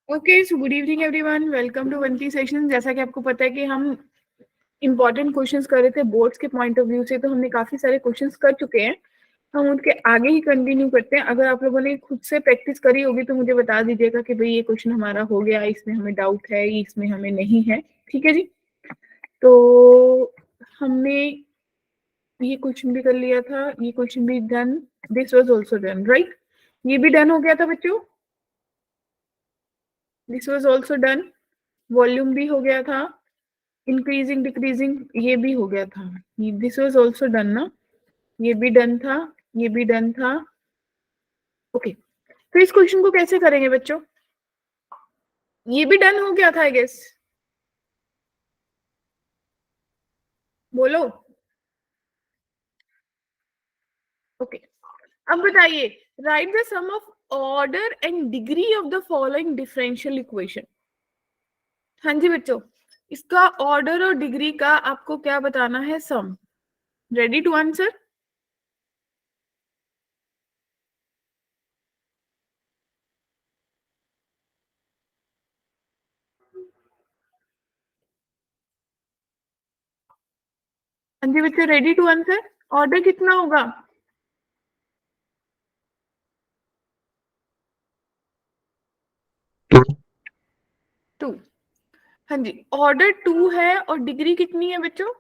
Okay, so good evening everyone, welcome to vanti session. जैसा कि आपको पता है कि हम इंपॉर्टेंट क्वेश्चंस कर रहे थे बोर्ड्स के पॉइंट ऑफ व्यू से, तो हमने काफी सारे क्वेश्चंस कर चुके हैं। हम उनके आगे ही कंटिन्यू करते हैं। अगर आप लोगों ने खुद से प्रैक्टिस करी होगी तो मुझे बता दीजिएगा कि भाई ये क्वेश्चन हमारा हो गया, इसमें हमें डाउट है, इसमें हमें नहीं है। ठीक है जी। तो हमने ये क्वेश्चन भी कर लिया था, ये क्वेश्चन भी done, this was also done, right? ये भी डन हो गया था बच्चों, this was also done. Volume भी हो गया था, इंक्रीजिंग डिक्रीजिंग ये भी हो गया था, दिस वाज आल्सो डन ना, ये भी डन था, ये भी डन था। ओके, तो इस क्वेश्चन को कैसे करेंगे बच्चों? ये भी डन हो गया था आई गेस, बोलो। ओके, अब बताइए, write the sum of order and degree of the following differential equation. हाँ जी बच्चों, इसका ऑर्डर और डिग्री का आपको क्या बताना है? सम। Ready to answer? हाँ जी बच्चों, रेडी टू आंसर? ऑर्डर कितना होगा? 2। हाँ जी, ऑर्डर 2 है और डिग्री कितनी है बच्चों?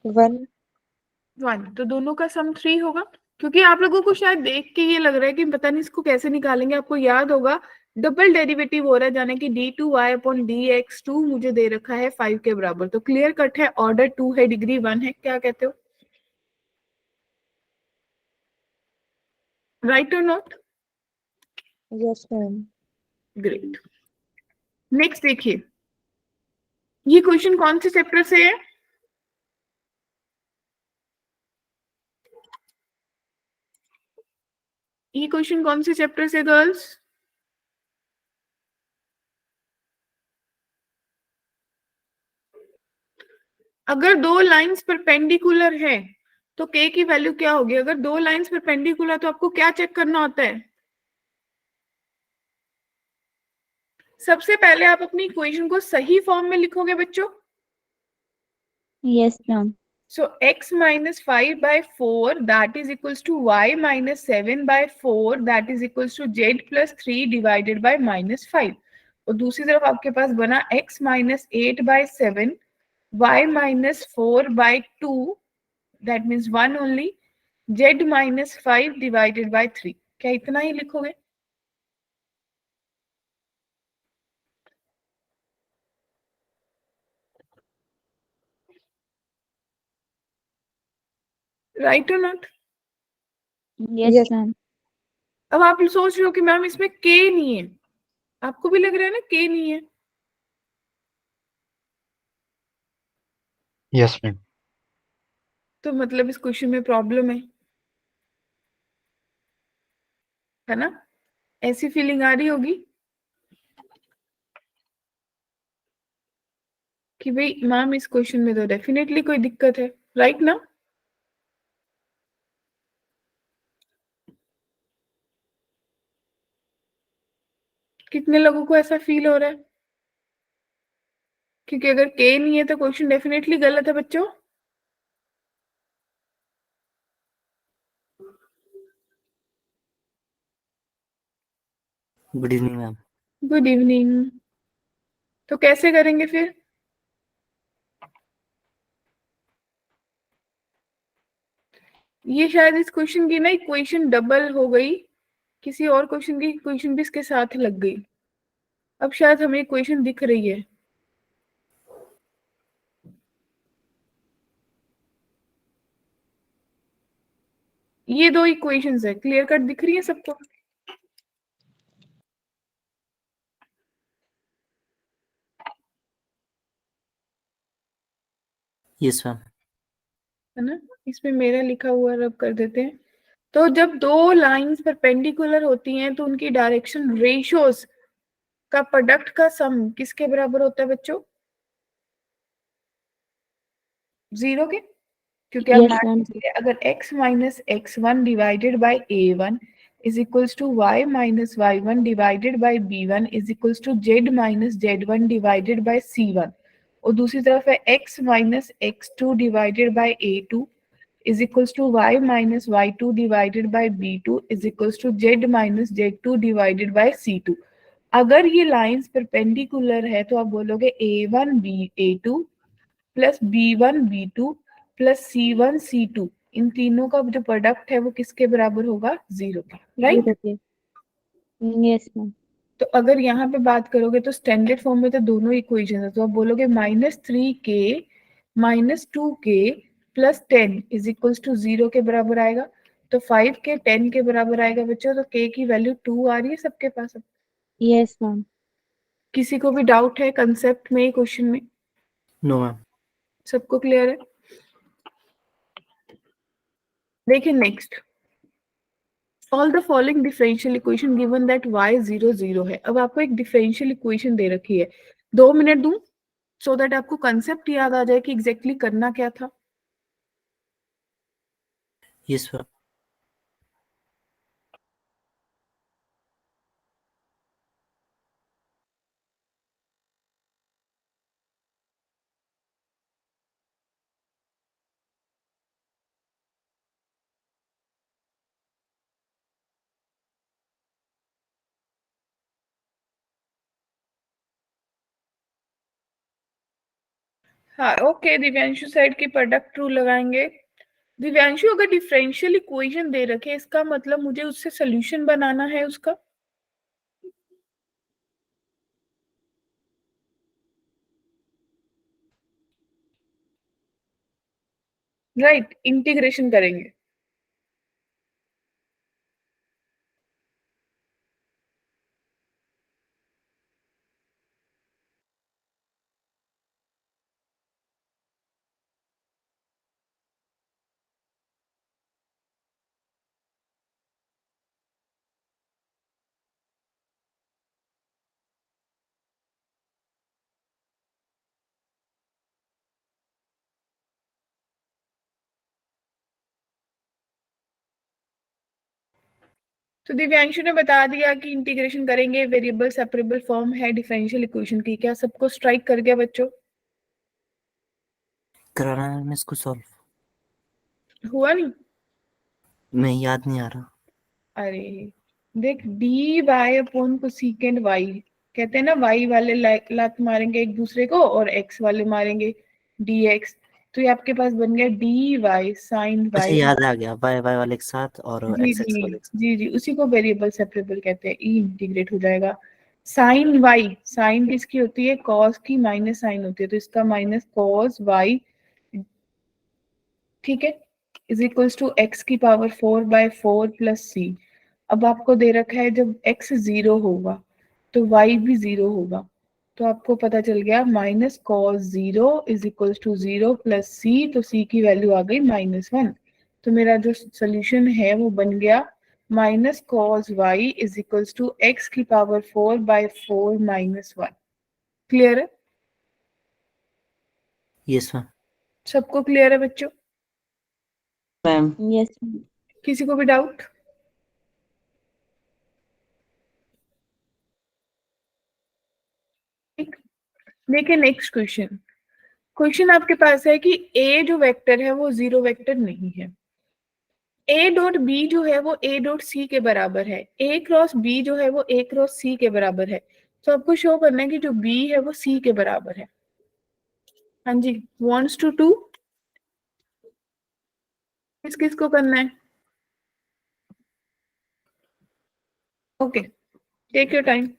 1। 1। तो दोनों का सम 3 होगा। क्योंकि आप लोगों को शायद देख के ये लग रहा है कि पता नहीं इसको कैसे निकालेंगे। आपको याद होगा डबल डेरिवेटिव हो रहा है, जाने कि d2y अपॉन dx2 मुझे दे रखा है 5 के बराबर। तो क्लियर कट है, ऑर्डर 2 है, डिग्री 1 है। क्या कहते हो, राइट और not? Yes ma'am. Great. Next देखिए, ये क्वेश्चन कौन से चैप्टर से है? ये क्वेश्चन कौन से चैप्टर से गर्ल्स? अगर दो लाइंस परपेंडिकुलर है तो k की वैल्यू क्या होगी? अगर दो लाइंस परपेंडिकुलर तो आपको क्या चेक करना होता है? सबसे पहले आप अपनी इक्वेशन को सही फॉर्म में लिखोगे बच्चों। Yes ma'am. So x minus 5 by 4 that is equals to y minus 7 by 4 that is equals to z plus 3 divided by minus 5। और दूसरी तरफ आपके पास बना x minus 8 by 7 y minus 4 by 2 that means 1 only, z minus 5 divided by 3। क्या इतना ही लिखोगे? Right और not? Yes ma'am. अब आप सोच रहे हो कि मैम इसमें k नहीं है, आपको भी लग रहा है ना k नहीं है? Yes ma'am. तो मतलब इस क्वेश्चन में प्रॉब्लम है ना? ऐसी फीलिंग आ रही होगी कि भाई मैम इस क्वेश्चन में तो डेफिनेटली कोई दिक्कत है, राइट ना? कितने लोगों को ऐसा फील हो रहा है? क्योंकि अगर के नहीं है तो क्वेश्चन डेफिनेटली गलत है बच्चों। Good evening ma'am. Good evening. तो कैसे करेंगे फिर? ये शायद इस क्वेश्चन की ना इक्वेशन डबल हो गई, किसी और क्वेश्चन की इक्वेशन भी इसके साथ लग गई। अब शायद हमें इक्वेशन दिख रही है। ये दो इक्वेशंस है, क्लियर कट दिख रही है सबको? Yes ma'am. है ना? इसमें मेरा लिखा हुआ रब कर देते हैं। तो जब दो लाइंस परपेंडिकुलर होती हैं तो उनकी डायरेक्शन रेशियोज का प्रोडक्ट का सम किसके बराबर होता है बच्चों? 0 के। क्योंकि आप Yes, मान ma'am. लीजिए अगर x minus x one divided by a one is equals to y minus y one divided by b one is equals to z minus z one divided by c one, और दूसरी तरफ है x minus x two divided by a two is equals to y minus y2 divided by b2 is equals to z minus z2 divided by c2। अगर ये lines perpendicular है तो आप बोलोगे a1 b a2 plus b1 b2 plus c1 c2, इन तीनों का जो product है वो किसके बराबर होगा? जीरो के, राइट? Okay. Yes, ma'am. तो अगर यहाँ पे बात करोगे तो स्टैंडर्ड फॉर्म में तो दोनों इक्वेशन है, तो आप बोलोगे -3k -2k plus 10 is equals to 0 के बराबर आएगा। तो 5k 10 के बराबर आएगा बच्चों, तो k की वैल्यू 2 आ रही है सबके पास। अब Yes, ma'am. किसी को भी डाउट है कंसेप्ट में, क्वेश्चन में? No ma'am. सबको क्लियर है? देखिए next, all the following differential equation given that y 0 0 है। अब आपको एक डिफरेंशियल इक्वेशन दे रखी है, 2 मिनट दूं सो दैट आपको कंसेप्ट याद आ जाए कि एग्जैक्टली करना क्या था। Yes ma'am. हाँ ओके, दिव्यांशु साइड की प्रोडक्ट रूल लगाएंगे। दिव्यांशु अगर डिफरेंशियल इक्वेशन दे रखे इसका मतलब मुझे उससे सोल्यूशन बनाना है उसका, राइट? इंटीग्रेशन करेंगे। तो दिव्यांशु ने बता दिया कि इंटीग्रेशन करेंगे, वेरिएबल सेपरेबल फॉर्म है डिफरेंशियल इक्वेशन की। क्या सबको स्ट्राइक कर गया बच्चों? कराना है मैं इसको सॉल्व। हुआ नहीं? नहीं, याद नहीं आ रहा। अरे देख, d y upon cosecant y, कहते हैं ना वाई वाले लात मारेंगे एक दूसरे को और एक्स वाले मारेंगे डी एक्स, तो ये आपके पास बन गया डी वाई साइन अच्छा, वाई। याद आ गया, वाई वाई वाले एक साथ और जी एक्स एक्स जी वाले एक साथ। जी जी, उसी को वेरिएबल सेपरेबल कहते हैं। ई इंटीग्रेट हो जाएगा। साइन वाई, साइन किसकी होती है? कॉस की माइनस साइन होती है, तो इसका माइनस कॉस वाई, ठीक है, इज इक्वल्स टू एक्स की पावर 4/4 प्लस सी। अब आपको दे रखा है जब x 0 होगा तो y भी 0 होगा, तो आपको पता चल गया minus cos 0 is equals to 0 plus c, तो c की वैल्यू आ गई -1। तो मेरा जो सोल्यूशन है वो बन गया minus cos y is equals to x की पावर 4/4 -1। क्लियर है? Yes ma'am. सबको क्लियर है बच्चों? मैम। Yes, ma'am. किसी को भी डाउट? देखिए नेक्स्ट क्वेश्चन, क्वेश्चन आपके पास है कि ए जो वेक्टर है वो जीरो वेक्टर नहीं है। ए डॉट बी जो है वो ए डॉट सी के बराबर है, ए क्रॉस बी जो है वो ए क्रॉस सी के बराबर है। तो आपको शो करना है कि जो बी है वो सी के बराबर है। हाँ जी, वॉन्ट्स टू टू, किस किस को करना है? Okay, take your time.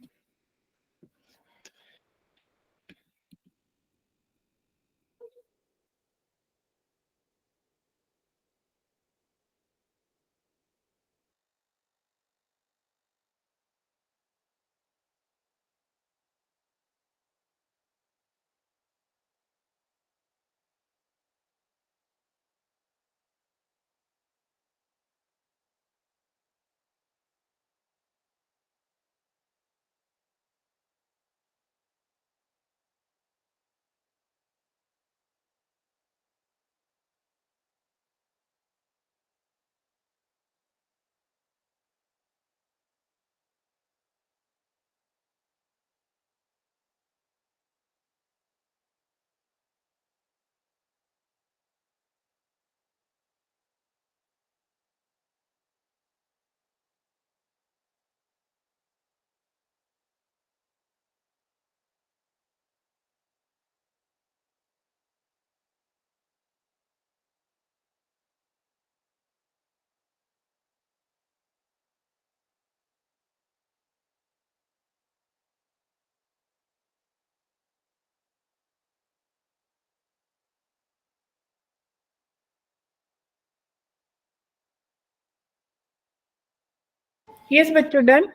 Yes बच्चों, डन।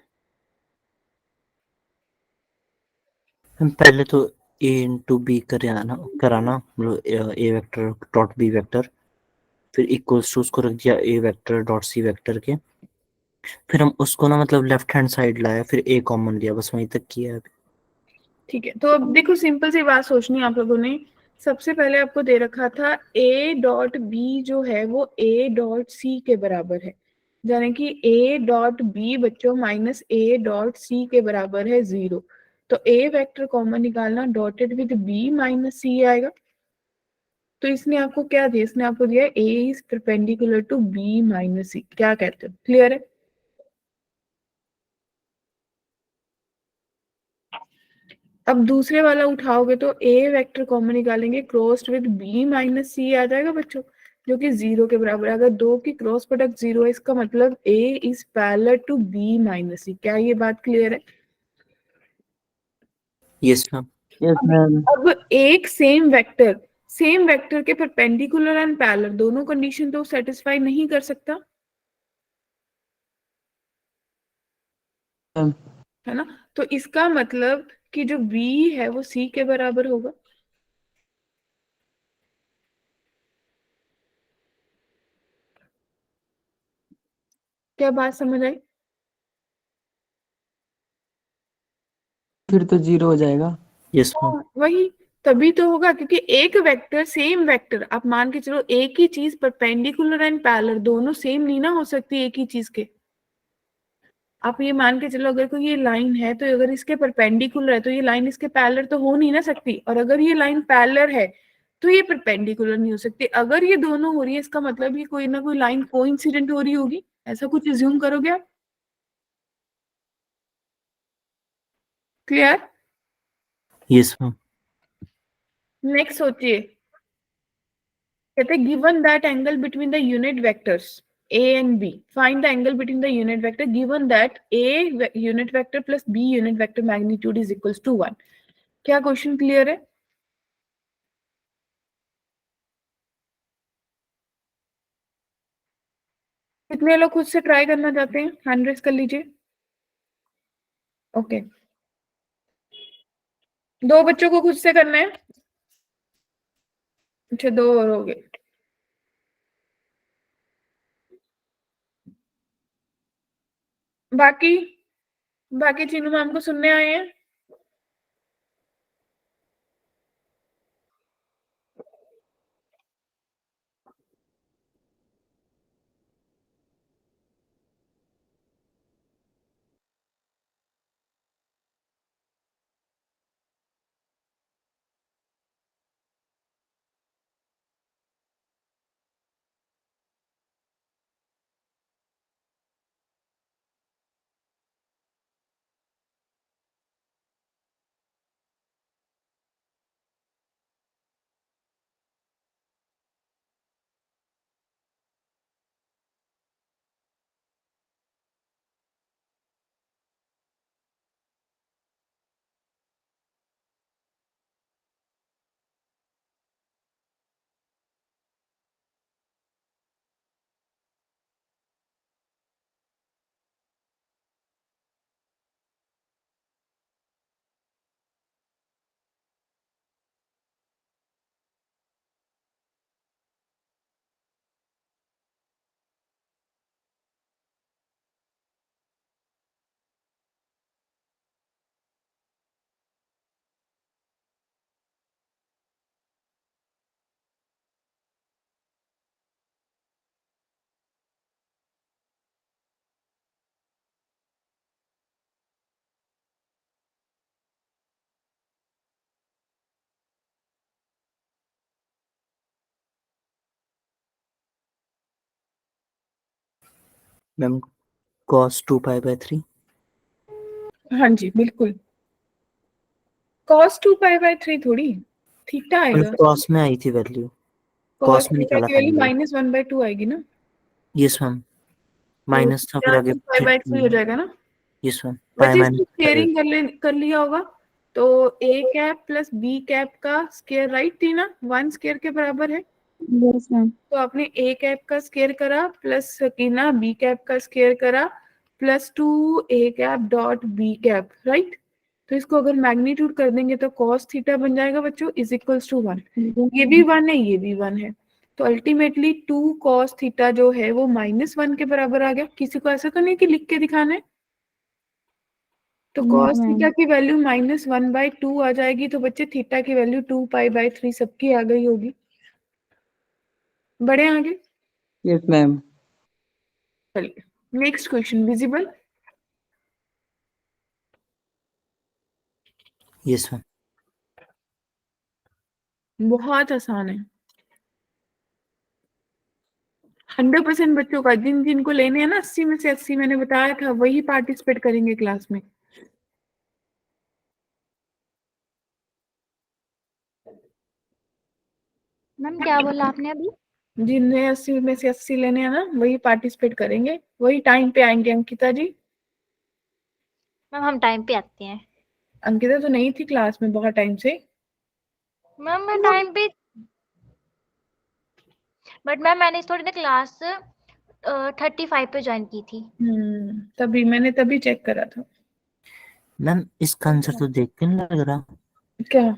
मैम पहले तो ए इंटू बी कराना मतलब a vector dot b vector, फिर इक्वल्स टू उसको रख दिया a vector dot c vector के, फिर हम उसको ना मतलब लेफ्ट हैंड साइड लाया, फिर ए कॉमन लिया, बस वहीं तक किया है अभी। ठीक है, तो अब देखो सिंपल सी बात सोचनी है आप लोगों ने। सबसे पहले आपको दे रखा था a डॉट बी जो है वो a डॉट सी के बराबर है, यानी कि a डॉट बी बच्चों माइनस a डॉट सी के बराबर है 0। तो a वेक्टर कॉमन निकालना, डॉटेड विद b माइनस सी आएगा। तो इसने आपको क्या दिया, इसने आपको दिया a is perpendicular to b minus c. क्या कहते हो, क्लियर है? अब दूसरे वाला उठाओगे तो a वेक्टर कॉमन निकालेंगे, क्रॉस्ड विद b माइनस सी आ जाएगा बच्चों, जो कि 0 के बराबर है। अगर दो की क्रॉस प्रोडक्ट 0 है, इसका मतलब a is parallel to b minus c. क्या ये बात क्लियर है? Yes ma'am. Yes ma'am. अब एक सेम वेक्टर के परपेंडिकुलर एंड पैरेलल दोनों कंडीशन तो सेटिस्फाई नहीं कर सकता, है ना? तो इसका मतलब कि जो b है वो c के बराबर होगा। क्या बात समझ आई? फिर तो 0 हो जाएगा। Yes ma'am. वही, तभी तो होगा, क्योंकि एक वेक्टर सेम वेक्टर, आप मान के चलो एक ही चीज परपेंडिकुलर एंड पैरेलल दोनों सेम नहीं ना हो सकती एक ही चीज के। आप ये मान के चलो अगर कोई ये लाइन है तो अगर इसके परपेंडिकुलर है तो ये लाइन इसके पैरेलल तो हो नहीं ना सकती, और अगर ये लाइन पैरेलल है तो ये परपेंडिकुलर नहीं हो सकती। अगर ये दोनों हो रही है इसका मतलब ये कोई ना कोई लाइन कोइंसिडेंट हो रही होगी, ऐसा कुछ अज्यूम करोगे आप? क्लियर? Yes ma'am. नेक्स्ट सोचिए, कहते हैं given that angle between the unit vectors a and b, find the angle between the unit vector given that a unit vector plus b unit vector magnitude is equals to 1। क्या question clear है? कितने लोग खुद से try करना चाहते हैं, hand raise कर लीजिए। ओके, दो बच्चों को खुद से करना है। अच्छा, दो और हो गए। बाकी बाकी चीनू मैम को सुनने आए हैं? Ma'am cos 2 pi by 3। हाँ जी बिल्कुल, cos 2 पाई बाय 3 थोड़ी थीटा आएगा, क्रॉस में आई थी वैल्यू, cos कॉस में थीटा निकाला की था वैल्यू एंगल। -1/2 आएगी ना, यस मैम। तो माइनस था फिर थीटा आगे 2 पाई बाय 3 हो जाएगा ना। Yes ma'am. पाई बच्चे इसको माइनस पाई। स्क्वेयरिंग कर लिया होगा, तो a cap plus b cap का स्क्वायर राइट थी ना, 1 स्क्वायर के बराबर है। Yes, ma'am. तो आपने a कैप का स्क्वायर करा प्लस सकीना b कैप का स्क्वायर करा, plus 2a cap dot b cap, right. तो इसको अगर मैग्नीट्यूड कर देंगे तो cos थीटा बन जाएगा बच्चों इज इक्वल्स टू 1। ये भी 1 है, ये भी 1 है, तो अल्टीमेटली 2 cos थीटा जो है वो -1 के बराबर आ गया। किसी को ऐसा तो नहीं कि लिख के दिखाना है? तो cos थीटा की वैल्यू -1/2 आ जाएगी, तो बच्चे थीटा की वैल्यू 2π/3 सबकी आ गई होगी। बढ़े आगे? Yes ma'am. चलिए next question, visible? Yes ma'am. बहुत आसान है, 100% बच्चों का, जिन जिनको लेने हैं ना 80 में से 80, मैंने बताया था वही पार्टिसिपेट करेंगे क्लास में। मैम क्या बोला आपने अभी? जिन्हें 80 में से 80 लेने हैं ना वही पार्टिसिपेट करेंगे, वही टाइम पे आएंगे। अंकिता जी? मैम हम टाइम पे आते हैं। अंकिता तो नहीं थी क्लास में बहुत टाइम से। मैम मैं टाइम पे, बट मैम मैंने थोड़ी ना क्लास 35 पे ज्वाइन की थी। तभी मैंने तभी चेक करा था। मैम इसका आंसर तो देख के नहीं लग रहा। क्या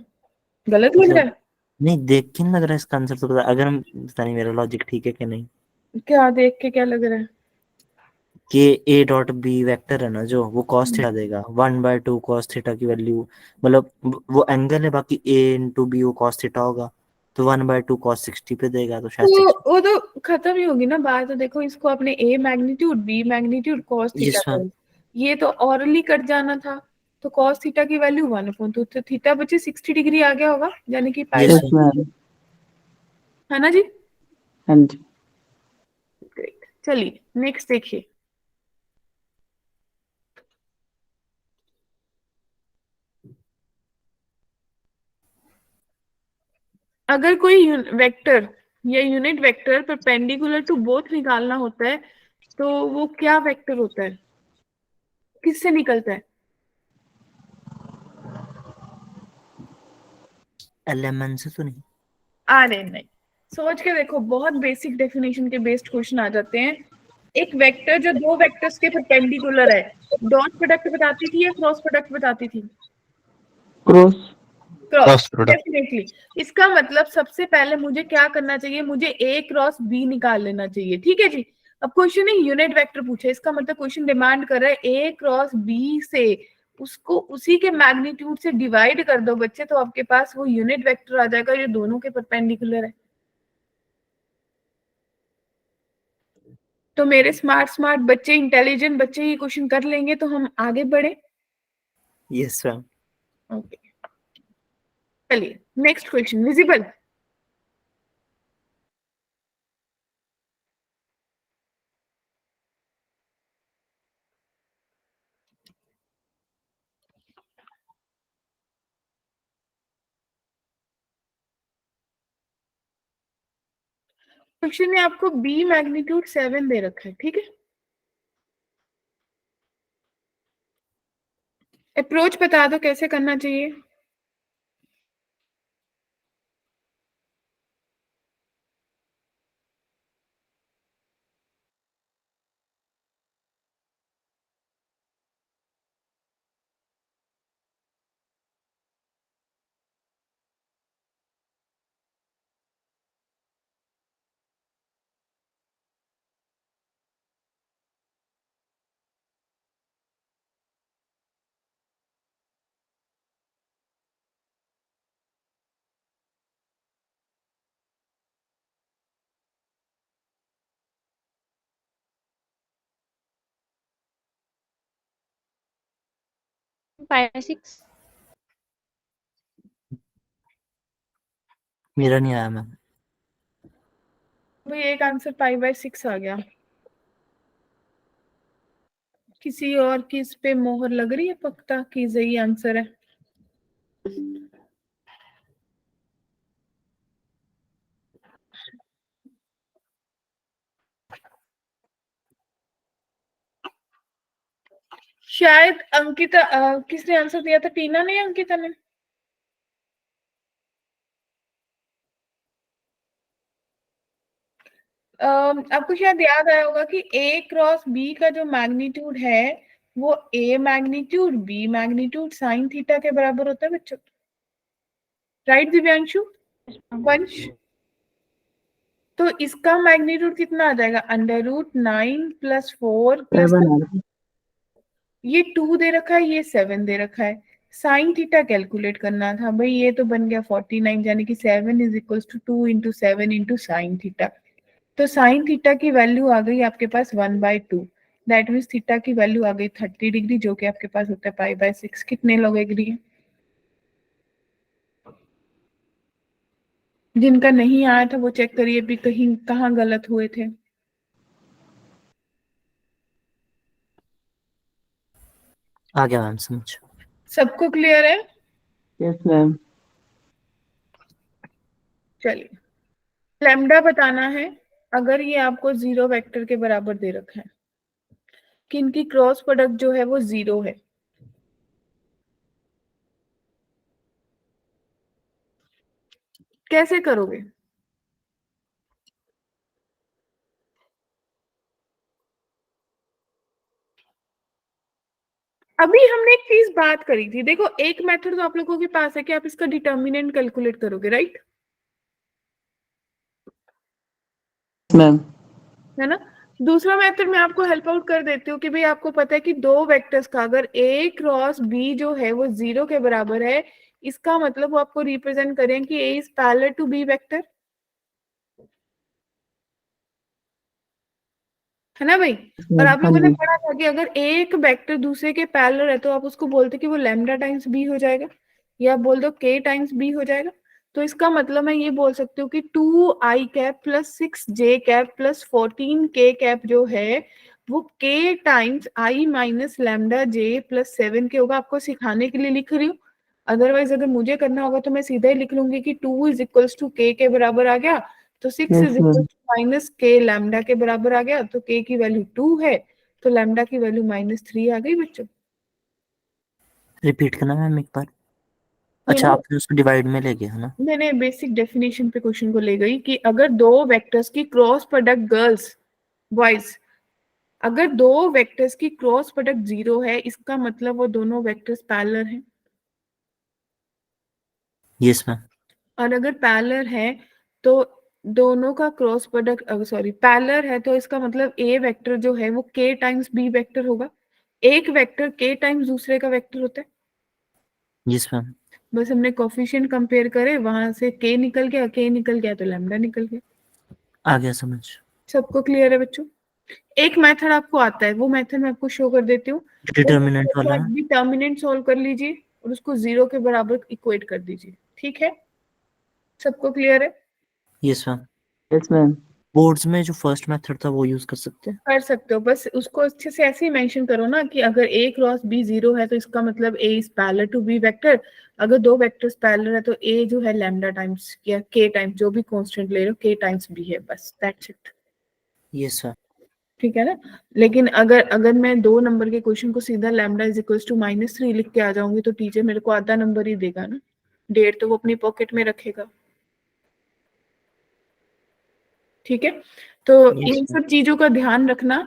गलत लग रहा मतलब नहीं, देख के नहीं लग रहा इसका आंसर तो पता, अगर हम पता नहीं मेरा लॉजिक ठीक है कि नहीं, है? क्या देख के क्या लग रहा है? कि ए डॉट बी वेक्टर है ना जो, वो cos थीटा देगा 1/2 cos थीटा की वैल्यू, मतलब वो एंगल है, बाकी ए इंटू बी वो cos थीटा होगा, तो 1/2 cos 60 पे देगा, तो शायद 60। वो तो खत्म ही होगी ना बात। तो देखो इसको अपने a magnitude b magnitude cos theta yes ma'am. कर, ये तो ऑरली कट जाना था। तो cos थीटा की वैल्यू 1/2, तो थीटा बचे 60 डिग्री आ गया होगा, यानी कि पाई, यस यस मैम। है ना जी? हाँ जी। ग्रेट, चलिए नेक्स्ट देखिए। अगर कोई वेक्टर या unit vector perpendicular to both निकालना होता है तो वो क्या वेक्टर होता है, किससे निकलता है? एलिमेंट से तो नहीं। अरे नहीं, सोच के देखो, बहुत बेसिक डेफिनेशन के बेस्ड क्वेश्चन आ जाते हैं। एक वेक्टर जो दो वेक्टर्स के परपेंडिकुलर है, डॉट प्रोडक्ट बताती थी या क्रॉस प्रोडक्ट बताती थी? क्रॉस। Cross, definitely. इसका मतलब सबसे पहले मुझे क्या करना चाहिए, मुझे ए क्रॉस बी निकाल लेना चाहिए, ठीक है जी। अब क्वेश्चन है यूनिट वेक्टर पूछे, इसका मतलब क्वेश्चन डिमांड कर रहा है ए क्रॉस बी से उसको उसी के मैग्नीट्यूड से डिवाइड कर दो बच्चे, तो आपके पास वो यूनिट वेक्टर आ जाएगा जो दोनों के परपेंडिकुलर है। तो मेरे स्मार्ट स्मार्ट बच्चे, इंटेलिजेंट बच्चे ये क्वेश्चन कर लेंगे, तो हम आगे बढ़े। Yes ma'am. ओके, चलिए नेक्स्ट क्वेश्चन, विजिबल? क्वेश्चन ने आपको बी मैग्नीट्यूड 7 दे रखा है, ठीक है। अप्रोच बता दो कैसे करना चाहिए। π/6। मेरा नहीं आया मैम। भाई एक आंसर π/6 आ गया। किसी और की इस पे मोहर लग रही है पक्का कि यही आंसर है? शायद अंकिता, किसने आंसर दिया था, टीना ने या अंकिता ने? आपको शायद याद आया होगा कि ए क्रॉस बी का जो मैग्नीट्यूड है वो a magnitude b magnitude sine theta के बराबर होता है बच्चों, राइट दिव्यांशु? वंश, तो इसका मैग्नीट्यूड कितना आ जाएगा? √9 + 4 + 7 ये 2 दे रखा है, ये 7 दे रखा है। साइन थीटा कैलकुलेट करना था भाई, ये तो बन गया 49, यानी कि 7 = 2 × 7 × साइन थीटा। तो साइन थीटा की वैल्यू आ गई आपके पास 1/2, दैट मीन्स थीटा की वैल्यू आ गई 30 डिग्री, जो कि आपके पास होता है π/6। कितने लोग एग्री हैं? जिनका नहीं आया था वो चेक करिए भी कहीं कहाँ गलत हुए थे। आ गया मैम समझ। सबको क्लियर है? Yes, ma'am. चलिए, लैम्डा बताना है। अगर ये आपको 0 वेक्टर के बराबर दे रखा है कि इनकी क्रॉस प्रोडक्ट जो है वो 0 है, कैसे करोगे? अभी हमने एक चीज बात करी थी, देखो एक मेथड तो आप लोगों के पास है कि आप इसका डिटर्मिनेंट कैलकुलेट करोगे, राइट? Ma'am. है ना? दूसरा मेथड मैं आपको हेल्प आउट कर देती हूँ कि भाई आपको पता है कि दो वेक्टर्स का अगर ए क्रॉस बी जो है वो 0 के बराबर है, इसका मतलब वो आपको रिप्रेजेंट करें कि a is parallel to b vector, है ना भाई? और आप हाँ लोगों ने जी. पढ़ा था कि अगर एक वेक्टर दूसरे के पैरेलल है तो आप उसको बोलते कि वो लैम्डा टाइम्स बी हो जाएगा, या आप बोल दो के टाइम्स बी हो जाएगा। तो इसका मतलब मैं ये बोल सकती हूँ कि 2i cap + 6j cap + 14k cap जो है वो k times i - lambda j + 7 के होगा। आपको सिखाने के लिए लिख रही हूँ, अदरवाइज अगर मुझे करना होगा तो मैं सीधा ही लिख लूंगी कि 2 = k के बराबर आ गया, तो 6 Yes, ma'am. -k लैम्डा के बराबर आ गया, तो k की वैल्यू 2 है, तो लैम्डा की वैल्यू -3 आ गई बच्चों। रिपीट करना मैम एक बार। ये अच्छा ना आपने उसको डिवाइड में ले गया है ना? मैंने बेसिक डेफिनेशन पे क्वेश्चन को ले गई कि अगर दो वेक्टर्स की क्रॉस प्रोडक्ट गर्ल्स बॉयज, अगर दो वेक्टर्स की क्रॉस प्रोडक्ट 0 है, इसका मतलब वो दोनों वेक्टर्स पैरेलल हैं। Yes ma'am. और अगर पैरेलल है तो दोनों का क्रॉस प्रोडक्ट, सॉरी पैरेलल है तो इसका मतलब ए वेक्टर जो है वो k टाइम्स बी वेक्टर होगा। एक वेक्टर k टाइम्स दूसरे का वेक्टर होता है। Yes ma'am. बस हमने कोफिशिएंट कंपेयर करे, वहां से k निकल गया, k निकल गया तो लैम्डा निकल गया। आ गया समझ। सबको क्लियर है बच्चों? एक मेथड आपको आता है, वो मेथड मैं आपको शो कर देती हूँ। डिटर्मिनेंट वाला ना? डिटर्मिनेंट सॉल्व कर लीजिए और उसको 0 के बराबर इक्वेट कर दीजिए, ठीक है? सबको क्लियर है? Yes ma'am. Yes, ma'am. Boards में जो फर्स्ट मेथड था वो यूज कर सकते हैं। कर सकते हो, बस उसको अच्छे से ऐसे ही मेंशन करो ना कि अगर a क्रॉस b 0 है तो इसका मतलब a is parallel to b vector. अगर दो वेक्टर्स पैरेलल है तो a जो है लैम्डा टाइम्स या k टाइम्स, जो भी कांस्टेंट ले रहे हो, k टाइम्स b है, बस दैट्स इट। Yes ma'am. ठीक है ना? लेकिन अगर अगर मैं 2 नंबर के क्वेश्चन को सीधा लैम्डा = -3 लिख के आ जाऊंगी तो टीचर मेरे को आधा नंबर ही देगा ना, 1.5 तो वो अपनी पॉकेट में रखेगा। ठीक है? तो यस इन मैम। सब चीजों का ध्यान रखना।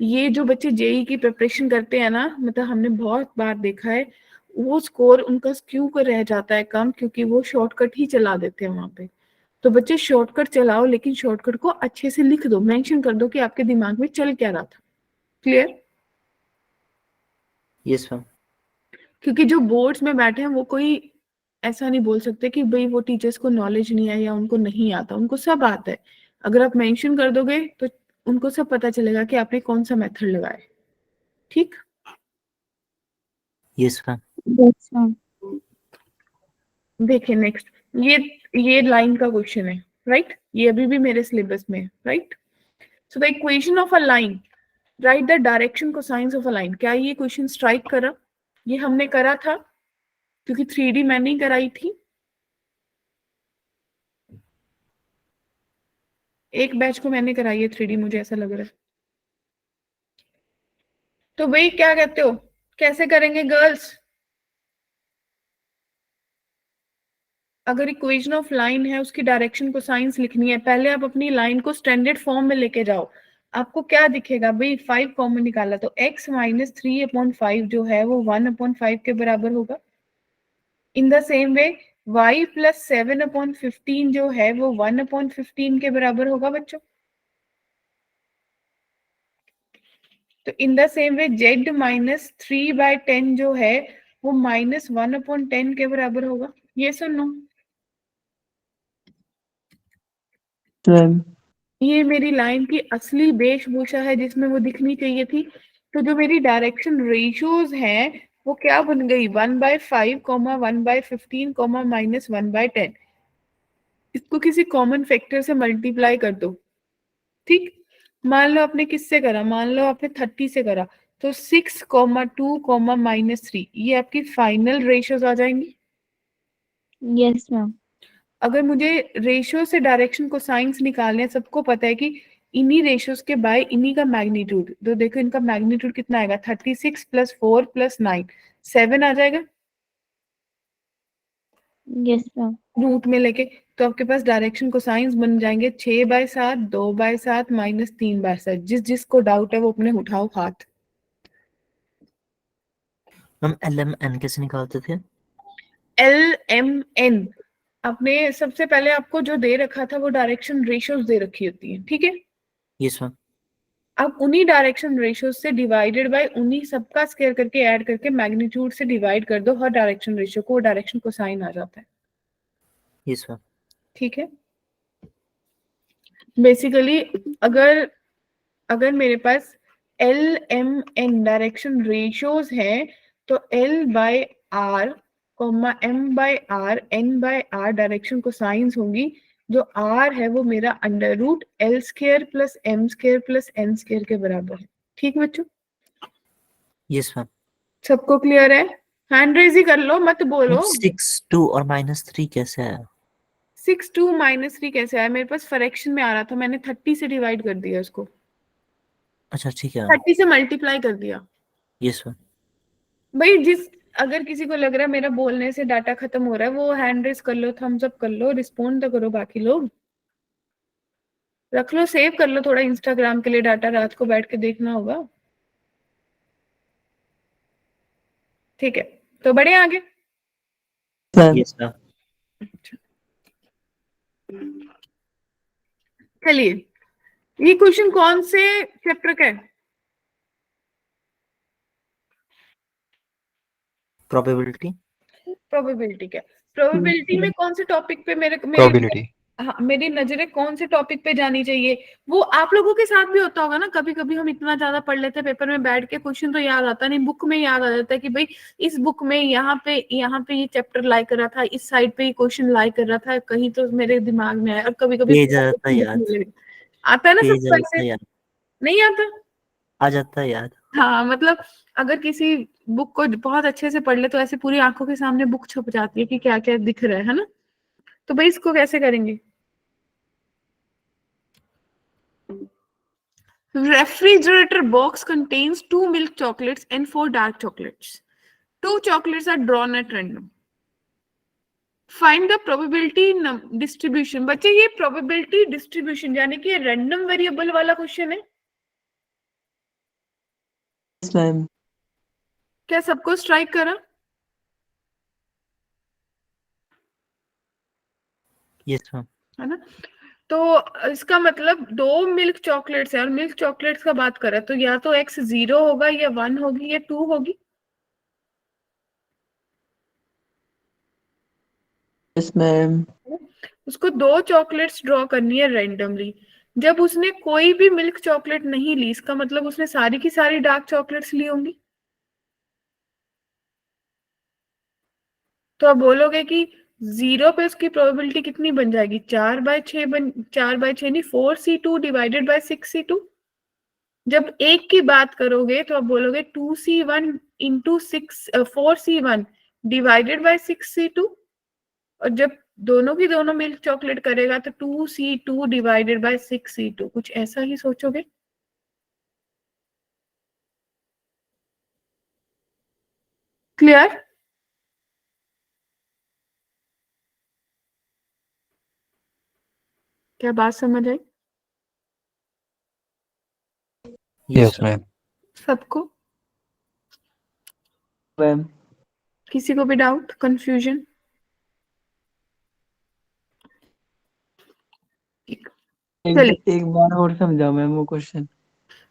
ये जो बच्चे जेई की प्रिपरेशन करते हैं ना, मतलब हमने बहुत बार देखा है, वो स्कोर उनका स्क्यू कर रह जाता है कम, क्योंकि वो शॉर्टकट ही चला देते हैं वहां पे। तो बच्चे शॉर्टकट चलाओ, लेकिन शॉर्टकट को अच्छे से लिख दो, मेंशन कर दो कि आपके दिमाग में चल क्या रहा था। क्लियर? Yes ma'am. क्योंकि जो बोर्ड्स में बैठे हैं वो कोई ऐसा नहीं बोल सकते कि भाई वो टीचर्स को नॉलेज नहीं है या उनको नहीं आता, उनको सब आता है। अगर आप मेंशन कर दोगे तो उनको सब पता चलेगा कि आपने कौन सा मेथड लगाया है। ठीक? Yes ma'am. Yes, ma'am. देखिए नेक्स्ट, ये लाइन का क्वेश्चन है, राइट? ये अभी भी मेरे सिलेबस में है, right? So the equation of a line, right the direction cosines of a line. क्या ये क्वेश्चन स्ट्राइक करा? ये हमने करा था, क्योंकि 3D मैंने ही कराई थी। एक बैच को मैंने कराई है 3D, मुझे ऐसा लग रहा है। तो भाई क्या कहते हो, कैसे करेंगे गर्ल्स? अगर इक्वेशन ऑफ लाइन है उसकी डायरेक्शन को साइंस लिखनी है, पहले आप अपनी लाइन को स्टैंडर्ड फॉर्म में लेके जाओ। आपको क्या दिखेगा भाई, 5 कॉमन निकाला तो x माइनस 3/5 जो है वो 1/5 के बराबर होगा। In the same way y plus 7/15 जो है वो 1/15 के बराबर होगा बच्चों। तो in the same way z minus 3/10 जो है वो माइनस 1/10 के बराबर होगा। ये सुनो, मैम। ये मेरी लाइन की असली वेशभूषा है जिसमें वो दिखनी चाहिए थी। तो जो मेरी डायरेक्शन रेशियोज हैं वो क्या बन गई, 1/5 कॉमा 1/15 कॉमा माइनस 1/10। इसको किसी कॉमन फैक्टर से मल्टीप्लाई कर दो। ठीक, मान लो आपने किससे करा, मान लो आपने 30 से करा, तो 6,2 माइनस 3 ये आपकी फाइनल रेशियोज आ जाएंगी। Yes ma'am. अगर मुझे रेशियो से डायरेक्शन को साइंस निकालने, सबको पता है कि इन्हीं रेशियोज के बाय इन्हीं का मैग्नीट्यूड, तो देखो इनका मैग्नीट्यूड कितना आएगा, 36 प्लस 4 प्लस 9 7 आ जाएगा यस मैम। रूट में लेके। तो आपके पास डायरेक्शन को साइंस बन जाएंगे 6/7, 2/7 माइनस 3/7। जिसको डाउट है वो अपने उठाओ हाथ। हम LMN कैसे निकालते थे? LMN आपने सबसे पहले आपको जो दे रखा था वो डायरेक्शन रेशियोज दे रखी होती है, ठीक है। Yes ma'am. अब उन्हीं डायरेक्शन रेशियोज से डिवाइडेड बाय उन्हीं सबका स्क्वायर करके ऐड करके मैग्नीट्यूड से डिवाइड कर दो हर डायरेक्शन रेशियो को, डायरेक्शन कोसाइन आ जाता है। Yes ma'am. ठीक है, बेसिकली अगर अगर मेरे पास LMN डायरेक्शन रेशियोज है तो L/R M/R N/R direction cosines होंगी। जो R है वो मेरा under root L² plus M² plus N² के बराबर है। ठीक बच्चों, यस मैम। सबको क्लियर है? हैंड रेज ही कर लो, मत बोलो। 6 2 और -3 कैसे आया? 6 2 माइनस 3 कैसे आया, मेरे पास फ्रैक्शन में आ रहा था, मैंने 30 से डिवाइड कर दिया इसको, अच्छा ठीक है। 30 से मल्टीप्लाई कर दिया। Yes ma'am. भाई अगर किसी को लग रहा है मेरा बोलने से डाटा खत्म हो रहा है, वो हैंड रेस कर लो, थम्स अप कर लो, रिस्पॉन्ड तो करो। बाकी लोग रख लो, सेव कर लो थोड़ा इंस्टाग्राम के लिए डाटा, रात को बैठ के देखना होगा। ठीक है, तो बढ़े आगे। मैम। Yes ma'am. चलिए, ये क्वेश्चन कौन से चैप्टर का है? प्रोबेबिलिटी। प्रोबेबिलिटी का। प्रोबेबिलिटी में कौन से टॉपिक पे मेरे प्रोबेबिलिटी। हाँ, मेरी नजरें कौन से टॉपिक पे जानी चाहिए? वो आप लोगों के साथ भी होता होगा ना, कभी कभी हम इतना ज्यादा पढ़ लेते हैं पेपर में बैठ के, क्वेश्चन तो याद आता नहीं, बुक में याद आ जाता है कि भाई इस बुक में यहाँ पे ये चैप्टर लाई कर रहा था, इस साइड पे ये क्वेश्चन लाई कर रहा था, कहीं तो मेरे दिमाग में आया। और कभी कभी पेज आ जाता है याद। आता है ना पेज आ सबको जाता ऐसे, है याद। नहीं आता? आ जाता है याद। हाँ मतलब अगर किसी बुक को बहुत अच्छे से पढ़ ले तो ऐसे पूरी आंखों के सामने बुक छप जाती है कि क्या क्या दिख रहा है ना। तो भाई इसको कैसे करेंगे? Refrigerator box contains 2 milk chocolates and 4 dark chocolates. 2 chocolates are drawn at random. Find the probability distribution. बच्चे ये probability distribution यानी कि random variable वाला क्वेश्चन है। Yes ma'am. क्या सबको स्ट्राइक करा? Yes ma'am. है ना? तो इसका मतलब 2 मिल्क चॉकलेट्स है और मिल्क चॉकलेट्स का बात करें तो या तो x 0 होगा या 1 होगी या 2 होगी। Yes ma'am. उसको 2 चॉकलेट्स ड्रॉ करनी है रैंडमली। जब उसने कोई भी मिल्क चॉकलेट नहीं ली, इसका मतलब उसने सारी की सारी डार्क चॉकलेट्स ली होंगी। तो आप बोलोगे कि 0 पे उसकी प्रोबेबिलिटी कितनी बन जाएगी, 4/6 नहीं 4c2 डिवाइडेड बाय 6c2। जब एक की बात करोगे तो आप बोलोगे 2c1 into 4c1 divided by 6c2। और जब दोनों की दोनों मिल्क चॉकलेट करेगा तो 2c2 डिवाइडेड बाय 6c2, कुछ ऐसा ही सोचोगे। क्लियर? क्या बात समझ आई यस मैम। सबको? मैम किसी को भी डाउट, कंफ्यूजन? चलिए एक बार और समझाओ मैम वो क्वेश्चन।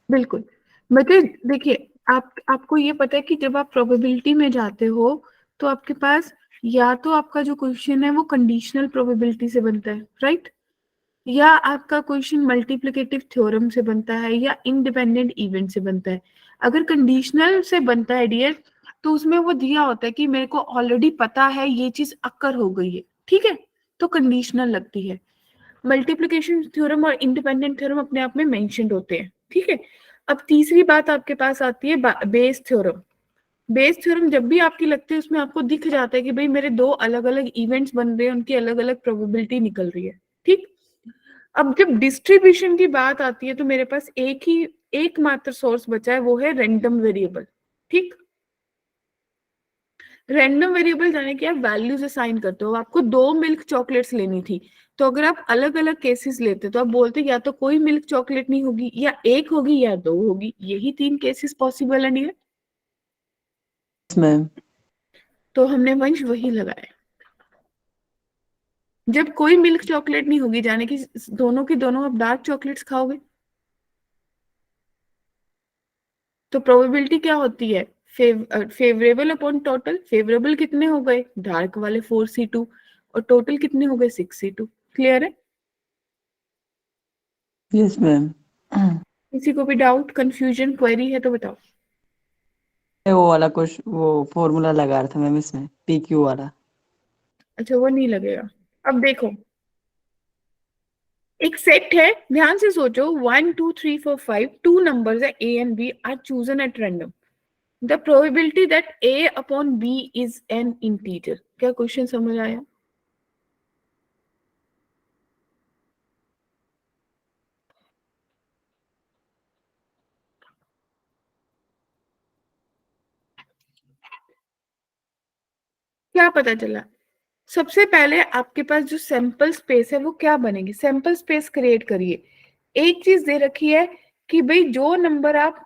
बिल्कुल। मतलब देखिए, आपको ये पता है कि जब आप प्रोबेबिलिटी में जाते हो तो आपके पास या तो आपका जो क्वेश्चन है वो कंडीशनल प्रोबेबिलिटी से बनता है, राइट? या आपका क्वेश्चन मल्टीप्लिकेटिव थ्योरम से बनता है या इंडिपेंडेंट इवेंट से बनता है। अगर कंडीशनल से बनता है डियर, तो उसमें वो दिया होता है कि मेरे को ऑलरेडी पता है ये चीज अक्कर हो गई है, ठीक है, तो कंडीशनल लगती है। मल्टीप्लिकेशन थ्योरम और इंडिपेंडेंट थ्योरम अपने आप में मेंशन्ड होते हैं, ठीक है। अब तीसरी बात आपके पास आती है बेस थ्योरम। बेस थ्योरम जब भी आपकी लगती है उसमें आपको दिख जाता है कि भाई मेरे दो अलग अलग इवेंट्स बन रहे हैं, उनकी अलग अलग प्रोबेबिलिटी निकल रही है, ठीक। अब जब डिस्ट्रीब्यूशन की बात आती है तो मेरे पास एकमात्र सोर्स बचा है, वो है रैंडम वेरिएबल, ठीक। रैंडम वेरिएबल जाने कि आप वैल्यूज असाइन करते हो। आपको 2 मिल्क चॉकलेट्स लेनी थी, तो अगर आप अलग अलग केसेस लेते तो आप बोलते या तो कोई मिल्क चॉकलेट नहीं होगी, या एक होगी, या 2 होगी। यही 3 केसेस पॉसिबल है डियर। मैम तो हमने वंश वही लगाया। जब कोई मिल्क चॉकलेट नहीं होगी, जाने कि दोनों की दोनों आप डार्क चॉकलेट्स खाओगे, तो प्रोबेबिलिटी क्या होती है? Favourable upon total. फेवरेबल कितने हो गए? डार्क वाले 4C2, और टोटल कितने हो गए? 6C2। क्लियर है? Yes ma'am. किसी को भी डाउट, कंफ्यूजन, क्वेरी है तो बताओ। वो वाला कुछ वो फॉर्मूला लगा रहा था मैम इसमें PQ वाला। अच्छा, वो नहीं लगेगा। अब देखो, एक सेट है, ध्यान से सोचो, 1 2 3 4 5, 2 नंबर्स है A and B are chosen at random. The probability that A upon B is an integer. क्या क्वेश्चन समझ आया? क्या पता चला? सबसे पहले आपके पास जो सैंपल स्पेस है वो क्या बनेगी? सैंपल स्पेस क्रिएट करिए। एक चीज दे रखी है कि भाई जो नंबर आप,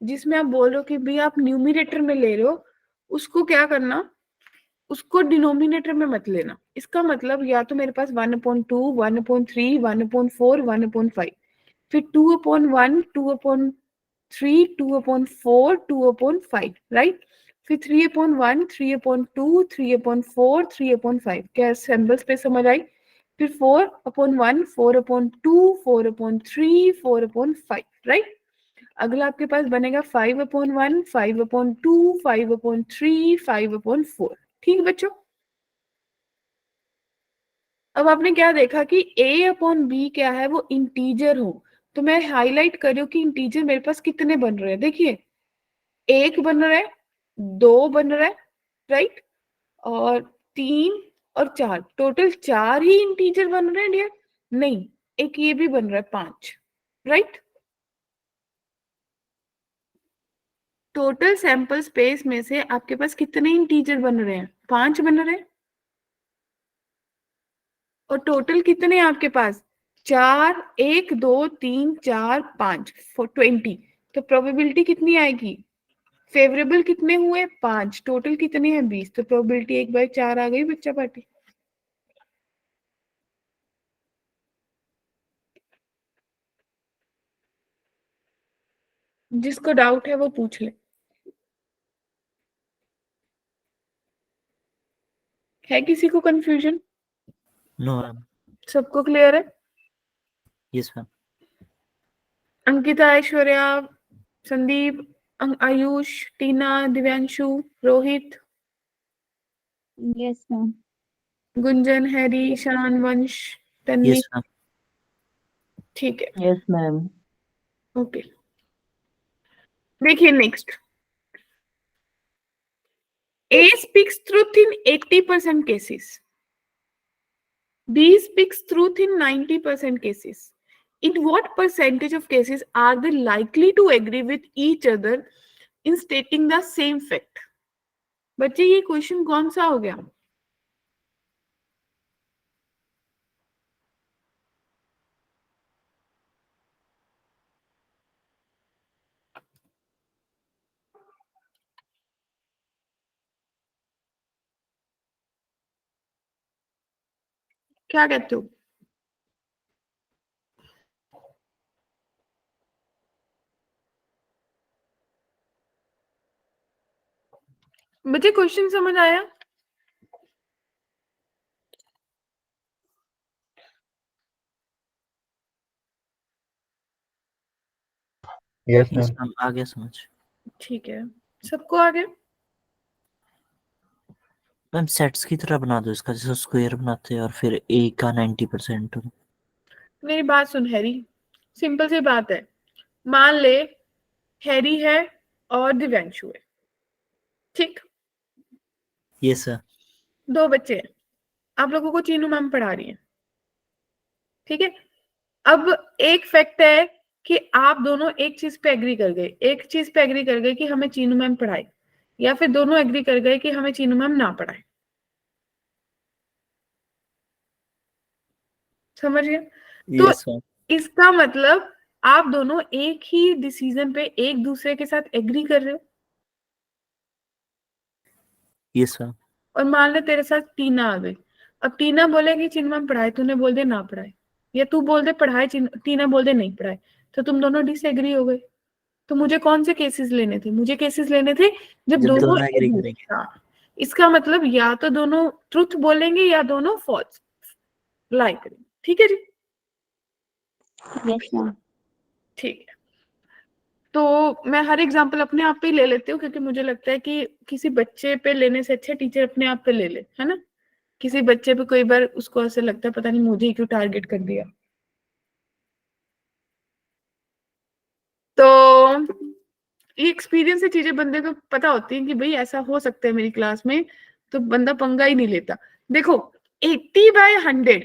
जिसमें आप बोल रहे हो कि भाई आप न्यूमिनेटर में ले रहे हो, उसको क्या करना, उसको डिनोमिनेटर में मत लेना। इसका मतलब या तो मेरे पास 1/2, 1/3, 1/4, 1/5, फिर 2/1, 2/3, 2/4, 2/5, राइट? फिर 3/1, 3/2, 3/4, 3/5। क्या सैंपल स्पेस समझ आई? फिर 4/1, 4/2, 4/3, 4/5, राइट? अगला आपके पास बनेगा 5/1, 5/2, 5/3, 5/4। ठीक बच्चों? अब आपने क्या देखा कि A/B क्या है? वो इंटीजर हो। तो मैं हाईलाइट कर रही हूँ कि इंटीजर मेरे पास कितने बन रहे हैं। देखिए, 1 बन रहा है, 2 बन रहा है, राइट, और 3 और 4, टोटल 4 ही इंटीजर बन रहे हैं डियर। नहीं, एक ये भी बन रहा है 5, राइट। टोटल सैंपल स्पेस में से आपके पास कितने इंटीजर बन रहे हैं? 5 बन रहे हैं। और टोटल कितने हैं आपके पास? 4, 1 2 3 4 5, 20। तो प्रोबेबिलिटी कितनी आएगी? फेवरेबल कितने हुए? 5, टोटल कितने हैं? 20। तो प्रोबेबिलिटी 1/4 आ गई बच्चा पार्टी। जिसको डाउट है वो पूछ ले। है किसी को कंफ्यूजन? No ma'am. सबको क्लियर है? Yes ma'am. Ankita, Aishwarya, Sandeep, Ayush, Tina, Divyanshu, Rohit, yes ma'am. Gunjan, Harry, Ishaan, Vansh, Tanvi. Yes ma'am. ठीक है, यस मैम। ओके। देखिए next, A speaks truth in 80% cases. B speaks truth in 90% cases. In what percentage of cases are they likely to agree with each other in stating the same fact? बच्चे ये question कौन सा हो गया? क्या कहते हो? बच्चे क्वेश्चन समझ आया? Yes yes ma'am. मैम, आ गया समझ। ठीक है, सबको आ गया? मैम सेट्स की तरह बना दो इसका, जैसे स्क्वायर बनाते हैं और फिर ए का 90%। मेरी बात सुन हैरी, सिंपल सी बात है। मान ले हैरी है और दिव्यांशु है, ठीक? Yes sir. दो बच्चे हैं, आप लोगों को चीनू मैम पढ़ा रही है, ठीक है? अब एक फैक्ट है कि आप दोनों एक चीज पे एग्री कर गए, एक चीज पे एग्री कर गए कि हमें चीनू मैम पढ़ाए, या फिर दोनों एग्री कर गए कि हमें चीनू मैम ना पढ़ाए। समझ गए? तो यस मैम। इसका मतलब आप दोनों एक ही डिसीजन पे एक दूसरे के साथ एग्री कर रहे हो। Yes ma'am. और मान ले तेरे साथ टीना आ गई, अब टीना बोलेगी चीनू मैम पढ़ाए, तूने बोल दे ना पढ़ाए, या तू बोल दे पढ़ाए, टीना बोल दे नहीं पढ़ाए, तो तुम दोनों डिसएग्री हो गए। तो मुझे कौन से केसेस लेने थे? मुझे केसेस लेने थे जब जब दोनों दोनों एग्री agree। करेंगे। हाँ, इसका मतलब या तो दोनों ट्रुथ बोलेंगे या दोनों फॉल्स लाई करेंगे। ठीक है जी? Yes ma'am. ठीक है, तो मैं हर एग्जांपल अपने आप पे ही ले लेती हूँ, क्योंकि मुझे लगता है कि किसी बच्चे पे लेने से अच्छा टीचर अपने आप पे ले ले, है ना? किसी बच्चे पे कई बार उसको ऐसे लगता है पता नहीं मुझे ही क्यों टारगेट कर दिया। तो ये एक्सपीरियंस से चीजें बंदे को पता होती हैं कि भाई ऐसा हो सकता है मेरी क्लास में, तो बंदा पंगा ही नहीं लेता। देखो 80/100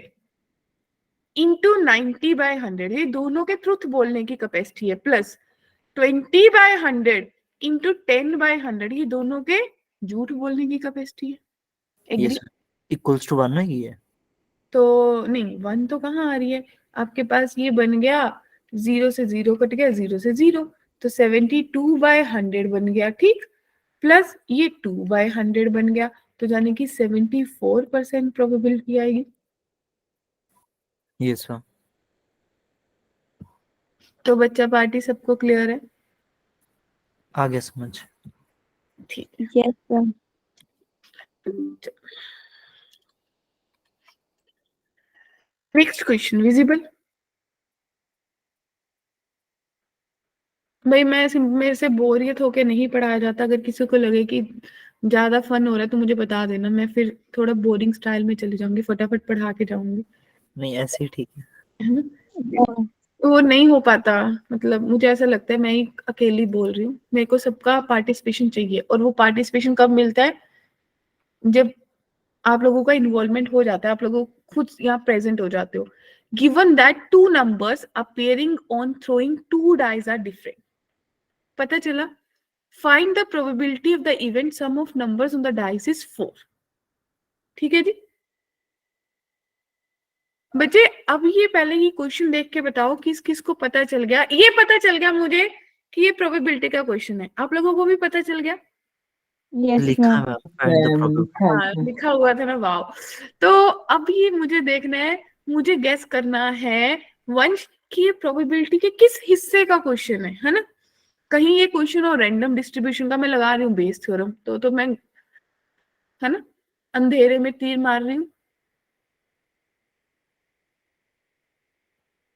इंटू 90/100, ये दोनों के ट्रुथ बोलने की कैपेसिटी है, प्लस 20/100 इंटू 10/100, ये दोनों के झूठ बोलने की कैपेसिटी है। एग्री? यस इक्वल्स टू 1 ना ये है। तो नहीं, 1 तो कहाँ आ रही है आपके पास? ये बन गया 0 से 0 कट गया, 0 से 0, तो 72/100 बन गया, ठीक? प्लस ये 2/100 बन गया, तो यानी कि 74% प्रोबेबिलिटी आएगी। Yes ma'am. तो बच्चा पार्टी सबको क्लियर है? आ गया समझ। ठीक है, yes ma'am. Next question, visible? भाई मेरे से बोरियत होके नहीं पढ़ाया जाता। अगर किसी को लगे कि ज्यादा फन हो रहा है तो मुझे बता देना, मैं फिर थोड़ा बोरिंग स्टाइल में चली जाऊंगी, फटाफट पढ़ा के जाऊंगी, नहीं ऐसे ही ठीक है। है ना? तो वो नहीं हो पाता, मतलब मुझे ऐसा लगता है मैं ही अकेली बोल रही हूँ, मेरे को सबका पार्टिसिपेशन चाहिए। और वो पार्टिसिपेशन कब मिलता है? जब आप लोगों का इन्वॉल्वमेंट हो जाता है, आप लोगों खुद यहाँ प्रेजेंट हो जाते हो। Given that two numbers appearing on throwing two dice are different, पता चला? Find the probability of the event sum of numbers on the dice is 4। ठीक है जी बच्चे, अब ये पहले ही क्वेश्चन देख के बताओ किस किस को पता चल गया। ये पता चल गया मुझे कि ये प्रोबेबिलिटी का क्वेश्चन है, आप लोगों को भी पता चल गया? यस लिखा मैम। है मैम, फाइंड द प्रोबेबिलिटी। हाँ, लिखा हुआ था ना, वाओ। तो अब ये मुझे देखना है, मुझे गेस करना है वंश कि ये प्रोबेबिलिटी के किस हिस्से का क्वेश्चन है ना? कहीं ये क्वेश्चन और रैंडम डिस्ट्रीब्यूशन का मैं लगा रही हूँ बेस थ्योरम, तो मैं, है ना, अंधेरे में तीर मार रही हूँ।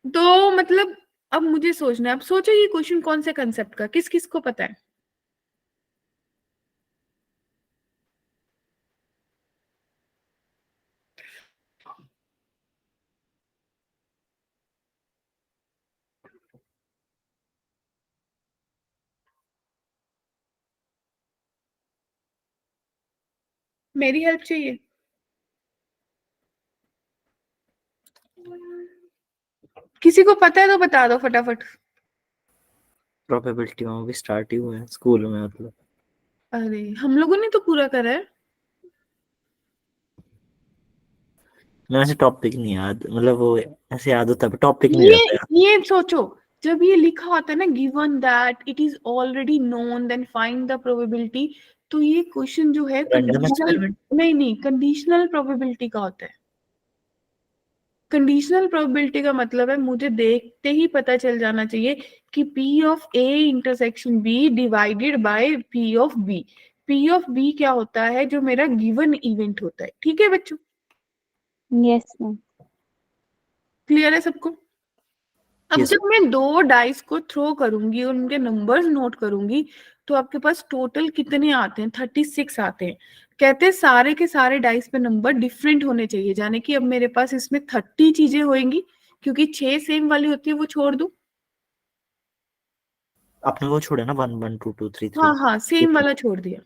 तो मतलब अब मुझे सोचना है, अब सोचो ये क्वेश्चन कौन से कंसेप्ट का, किस किस को पता है? मेरी हेल्प चाहिए? किसी को पता है तो बता दो फटाफट। प्रोबेबिलिटी में भी स्टार्ट ही हुआ है स्कूल में, मतलब अरे हम लोगों ने तो पूरा करा है। मैं ऐसे टॉपिक नहीं याद, मतलब वो ऐसे याद होता है टॉपिक नहीं रहता यार। ये सोचो, जब ये लिखा होता है ना given that it is already known then find the probability, तो ये क्वेश्चन जो है रैंडम कंडीशनल, एक्सपेरिमेंट। नहीं कंडीशनल प्रोबेबिलिटी का होता है। कंडीशनल प्रोबेबिलिटी का मतलब है मुझे देखते ही पता चल जाना चाहिए कि P of A intersection B divided by P of B। P of B क्या होता है? जो मेरा गिवन इवेंट होता है। ठीक है बच्चों, Yes, ma'am. क्लियर है सबको? अब Yes. जब मैं दो डाइस को थ्रो करूंगी और उनके नंबर्स नोट करूंगी तो आपके पास टोटल कितने आते हैं? 36 आते हैं। कहते हैं सारे के सारे डाइस पे नंबर डिफरेंट होने चाहिए, यानी कि अब मेरे पास इसमें 30 चीजें होंगी, क्योंकि 6 सेम वाली होती है वो छोड़ दूं। आपने वो छोड़ा ना 1 1 2 2 3 हाँ 3 हाँ, सेम वाला छोड़ दिया।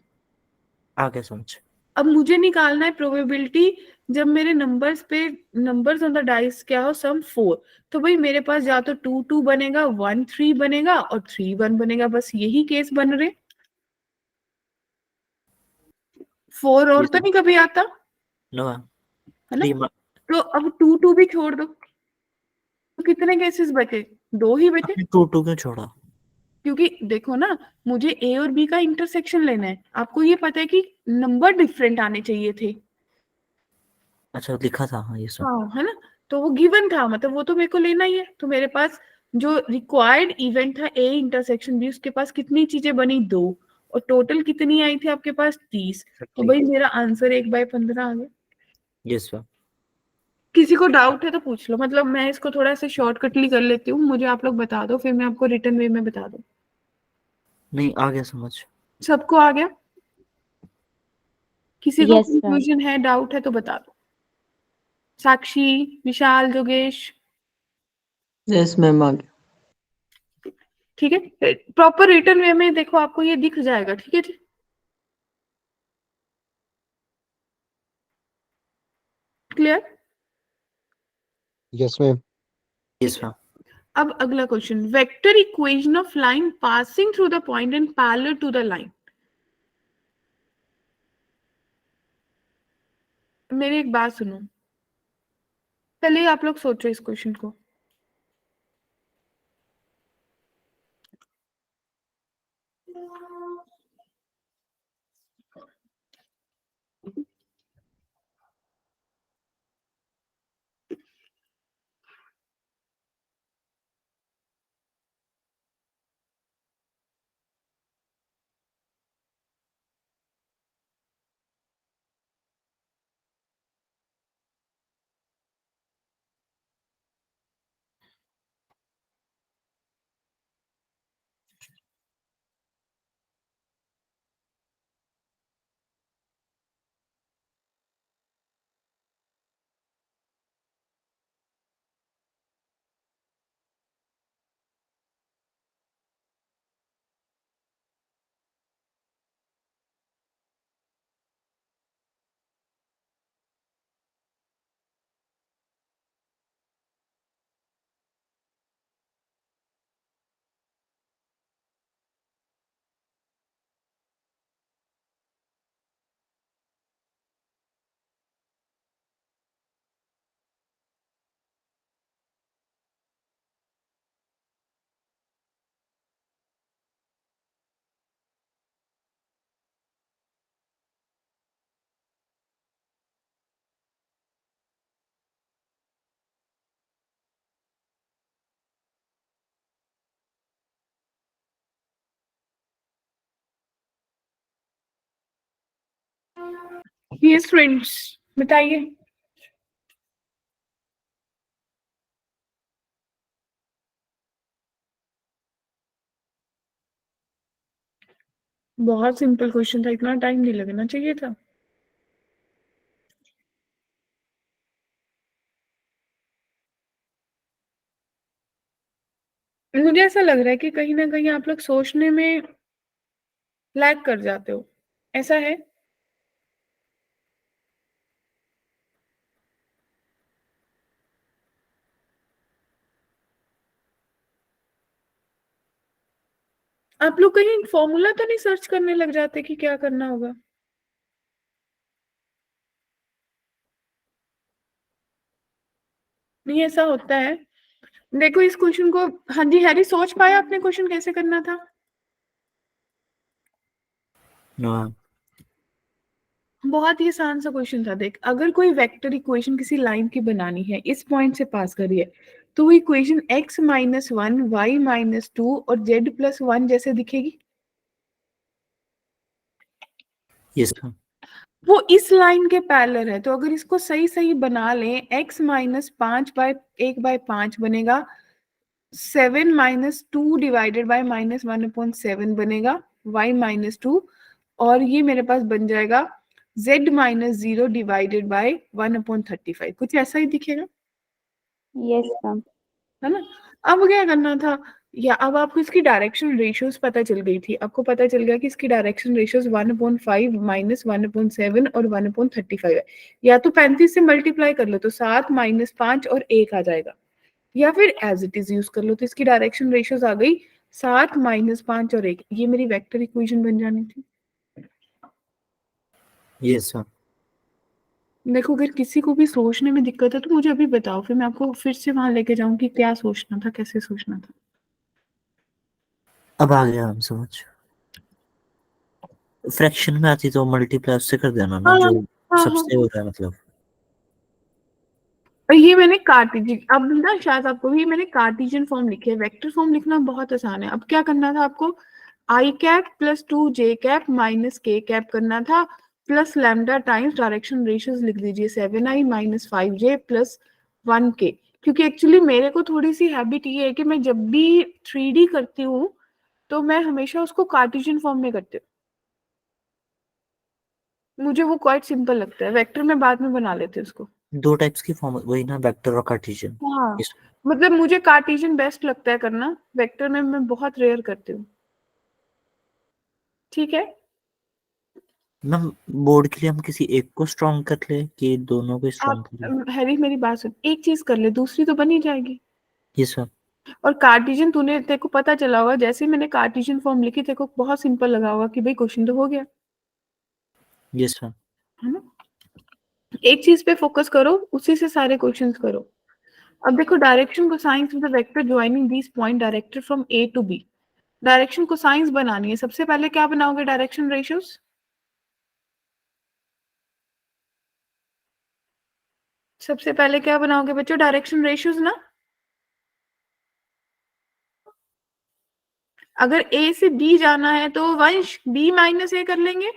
आ गया समझ। अब मुझे निकालना है प्रोबेबिलिटी जब मेरे नंबर्स ऑन द डाइस क्या हो, सम 4। तो भाई मेरे पास या तो 2 2 बनेगा, 1 3 बनेगा और 3 1 बनेगा, बस यही केस बन रहे। 4 और तो नहीं कभी आता, नो है ना? 3 तो अब 2 2 भी छोड़ दो, तो कितने केसेस बचे? 2 ही बचे। आपने 2 2 क्यों छोड़ा? क्योंकि देखो ना, मुझे ए और बी का इंटरसेक्शन लेना है। आपको ये पता है कि नंबर डिफरेंट आने चाहिए थे। अच्छा लिखा था, हाँ ये सब। हाँ, है ना? तो वो गिवन था, मतलब वो तो मेरे को लेना ही है। तो मेरे पास जो रिक्वायर्ड इवेंट था ए इंटरसेक्शन बी, उसके पास कितनी चीजें बनी? 2। और टोटल कितनी आई थी आपके पास? 30। तो भाई मेरा आंसर 1/15 आ गया। Yes ma'am. किसी को डाउट है तो पूछ लो, मतलब मैं इसको थोड़ा सा शॉर्टकटली कर लेती हूँ, मुझे आप लोग बता दो, फिर मैं आपको रिटर्न वे में बता दूँ। नहीं आ गया समझ। सबको आ गया? किसी को Yes, ma'am. कंफ्यूजन है, डाउट है तो बता दो। साक्षी, विशाल, जोगेश? यस मैम आ गया। ठीक है, प्रॉपर रिटर्न वे में देखो, आपको ये दिख जाएगा। ठीक है जी, clear? Yes, ma'am. Yes ma'am. अब अगला क्वेश्चन, vector equation of line passing through the point and parallel to the line. मेरी एक बात सुनो, पहले आप लोग सोचो इस क्वेश्चन को। यस फ्रेंड्स, बताइए। बहुत सिंपल क्वेश्चन था, इतना टाइम नहीं लगना चाहिए था। मुझे ऐसा लग रहा है कि कहीं ना कहीं आप लोग सोचने में लैग कर जाते हो, ऐसा है? आप लोग कहीं फॉर्मूला तो नहीं सर्च करने लग जाते कि क्या करना होगा? नहीं, ऐसा होता है। देखो इस क्वेश्चन को, हाँ जी हैरी, सोच पाया आपने क्वेश्चन कैसे करना था? No ma'am. बहुत ही आसान सा क्वेश्चन था। देख, अगर कोई वेक्टर इक्वेशन किसी लाइन की बनानी है, इस पॉइंट से पास करी है, तो वो equation x minus one, y minus two और z प्लस वन जैसे दिखेगी। Yes ma'am. वो इस लाइन के पैरेलल है, तो अगर इसको सही सही बना लें, x माइनस पांच बाय एक बाय पांच बनेगा, 7 minus two divided by minus one upon seven बनेगा, y माइनस टू, और ये मेरे पास बन जाएगा z minus zero divided by one upon 35। कुछ ऐसा ही दिखेगा, Yes, ma'am. है ना। अब क्या करना था, या अब आपको इसकी डायरेक्शन रेशियोज पता चल गई थी। आपको पता चल गया कि इसकी डायरेक्शन रेशियोज 1/5 माइनस 1/7 और 1/35 है। या तो 35 से मल्टीप्लाई कर लो तो 7 माइनस 5 और 1 आ जाएगा, या फिर एज इट इज यूज कर लो। तो इसकी डायरेक्शन रेशियोज आ गई 7 माइनस 5 और 1। ये मेरी वेक्टर इक्वेशन बन जानी थी। Yes ma'am. देखो, अगर किसी को भी सोचने में दिक्कत है तो मुझे अभी बताओ, फिर मैं आपको फिर से वहां लेके जाऊं कि क्या सोचना था, कैसे सोचना था। अब आ गया हम समझ। फ्रैक्शन में आती तो मल्टीप्लाई उससे कर देना ना, हाँ जो हाँ सबसे हाँ। हो रहा है मतलब। और ये मैंने कार्टेशियन, अब ना शायद आपको भी, मैंने कार्टेशियन फॉर्म लिखी है। वेक्टर फॉर्म लिखना बहुत आसान है। अब क्या करना था आपको, आई कैप प्लस टू जे कैप माइनस के कैप करना था, plus lambda times direction ratios लिख दीजिए, 7i minus 5j plus 1k। क्योंकि एक्चुअली मेरे को थोड़ी सी हैबिट ये है कि मैं जब भी 3D करती हूँ तो मैं हमेशा उसको कार्टेशियन फॉर्म में करती हूँ। मुझे वो क्वाइट सिंपल लगता है। वेक्टर में बाद में बना लेते हैं उसको। दो टाइप्स की फॉर्म वही ना, वेक्टर और कार्टेशियन। हाँ, यस मतलब मुझे कार्टेशियन बेस्ट लगता है करना, वेक्टर में मैं बहुत रेयर करती हूँ। ठीक है। मैम। बोर्ड के लिए हम किसी एक को स्ट्रॉन्ग कर ले कि दोनों को स्ट्रॉन्ग आप करें? हैरी मेरी बात सुन, एक चीज कर ले, दूसरी तो बन ही जाएगी। Yes ma'am. और कार्टेशियन तूने, तेरे को पता चला होगा, जैसे ही मैंने कार्टेशियन फॉर्म लिखी तेरे को बहुत सिंपल लगा होगा कि भाई क्वेश्चन तो हो गया, यस मैम। है ना। एक चीज पे फोकस करो, उसी से सारे क्वेश्चंस करो। अब देखो, direction cosines with the vector joining this point directed from a to b. Direction cosines बनानी है, सबसे पहले क्या बनाओगे, डायरेक्शन रेशियोज। सबसे पहले क्या बनाओगे बच्चों, डायरेक्शन रेशियोज ना। अगर ए से बी जाना है तो वंश बी माइनस ए कर लेंगे,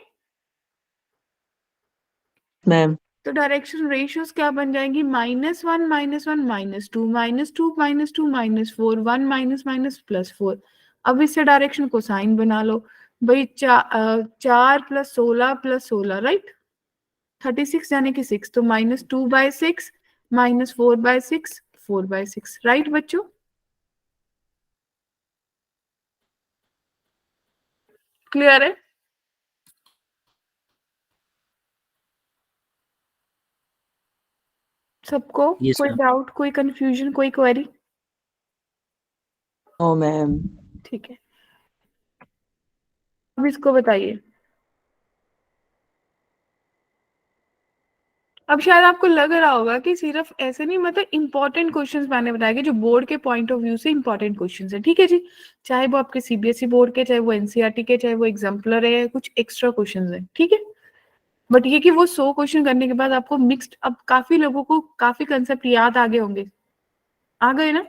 मैम। तो डायरेक्शन रेशियोज क्या बन जाएंगी, minus one minus one minus two minus two minus two minus four, one minus minus plus four. अब इससे डायरेक्शन को साइन बना लो भाई, 4 प्लस 16 प्लस 16, राइट, 36 यानी कि 6, तो -2/6 -4/6 4/6, राइट बच्चों। क्लियर है सबको? यस कोई मैम। डाउट, कोई कंफ्यूजन, कोई क्वेरी? No ma'am. ठीक है, अब इसको बताइए। अब शायद आपको लग रहा होगा कि सिर्फ ऐसे नहीं, मतलब इंपॉर्टेंट क्वेश्चंस मैंने बताए कि जो बोर्ड के पॉइंट ऑफ व्यू से इंपॉर्टेंट क्वेश्चंस है। ठीक है जी, चाहे वो आपके सीबीएसई बोर्ड के, चाहे वो एनसीईआरटी के, चाहे वो एग्जाम्पलर है, कुछ एक्स्ट्रा क्वेश्चंस है। ठीक है, बट ये कि वो 100 क्वेश्चन करने के बाद आपको मिक्स्ड, अब काफी लोगों को काफी कंसेप्ट याद आ गए होंगे, आ गए ना।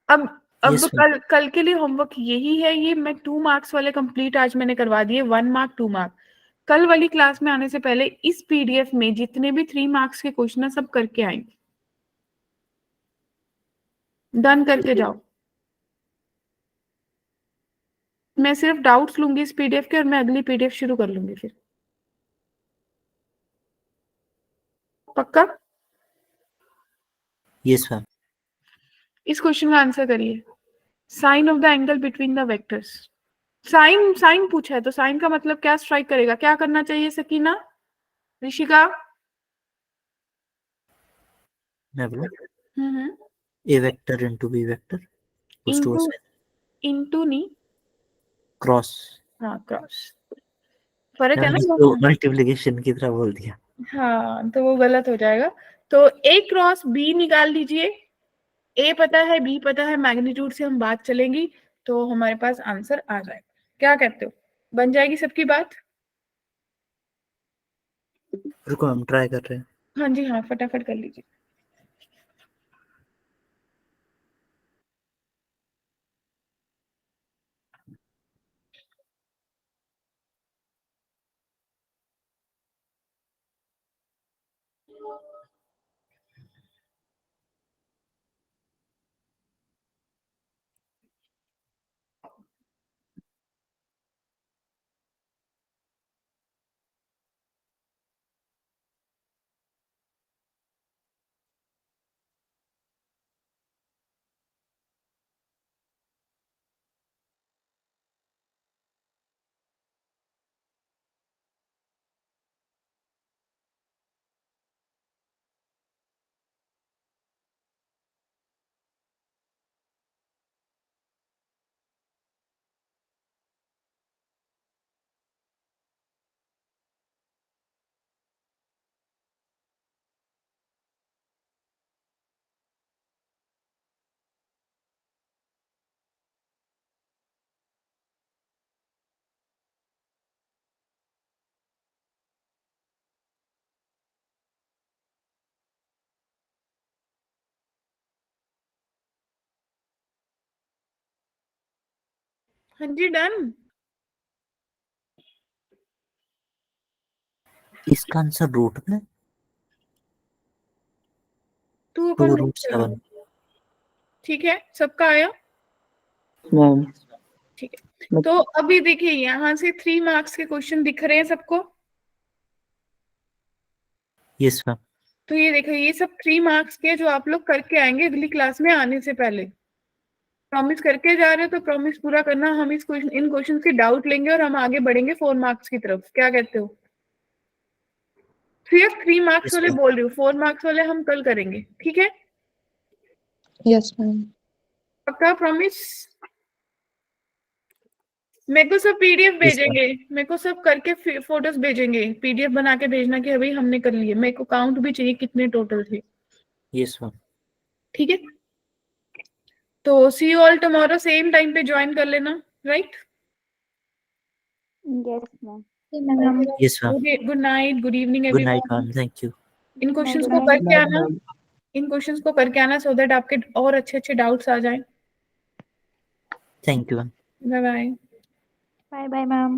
अब अब यस मैम। कल कल के लिए होमवर्क यही है। ये मैं 2 मार्क्स वाले कंप्लीट आज मैंने करवा दिए, 1 मार्क 2 मार्क। कल वाली क्लास में आने से पहले इस पीडीएफ में जितने भी 3 मार्क्स के क्वेश्चन है सब करके आएंगे, डन करके जाओ। मैं सिर्फ डाउट्स लूंगी इस पीडीएफ के, और मैं अगली पीडीएफ शुरू कर लूंगी फिर। पक्का? Yes ma'am. इस क्वेश्चन का आंसर करिए, sine of the angle between the vectors. Sine sine पूछा है तो साइन का मतलब क्या स्ट्राइक करेगा, क्या करना चाहिए सकीना, ऋषिका? मैं बोलूं, hmm, a vector into b vector equals to into, into नहीं, क्रॉस। हाँ क्रॉस, फर्क है मैंने ना। तो मल्टीप्लिकेशन की तरह बोल दिया। हाँ, तो वो गलत हो जाएगा। तो ए क्रॉस बी निकाल दीजिए। ए पता है, बी पता है, मैग्नीट्यूड से हम बात चलेंगी तो हमारे पास आंसर आ जाएगा। क्या कहते हो? बन जाएगी सबकी बात? रुको हम ट्राई कर रहे हैं। हाँ जी हाँ, फटाफट कर लीजिए। हाँ जी, डन। इसका आंसर रूट में 2/√7। ठीक है, सबका आया? मैम ठीक है, तो अभी देखिए यहाँ से 3 मार्क्स के क्वेश्चन दिख रहे हैं सबको? Yes ma'am. तो ये देखो, ये सब 3 मार्क्स के जो आप लोग करके आएंगे अगली क्लास में आने से पहले। प्रॉमिस करके जा रहे हो तो प्रॉमिस पूरा करना। हम इन क्वेश्चन के डाउट लेंगे और हम आगे बढ़ेंगे 4 मार्क्स की तरफ। क्या कहते हो? सिर्फ 3 मार्क्स Yes, वाले ma'am. बोल रही हूँ, 4 मार्क्स वाले हम कल करेंगे, ठीक है? Yes, ma'am. पक्का प्रॉमिस? मेरे को सब पीडीएफ Yes, भेजेंगे, मेरे को सब करके फोटोज भेजेंगे, पीडीएफ बना के भेजना कि अभी हमने कर लिए। मेरे को काउंट भी चाहिए कितने टोटल थे, यस मैम। ठीक है? तो see you all tomorrow same time पे ज्वाइन कर लेना, right? Yes, ma'am. Yes ma'am. Good night, good evening good night everyone. Ma'am, thank you. इन क्वेश्चंस Good को night. करके आना, इन क्वेश्चंस को करके आना सो दैट आपके और अच्छे अच्छे डाउट्स आ जाएं। Thank you ma'am. Bye bye. Bye, bye, ma'am.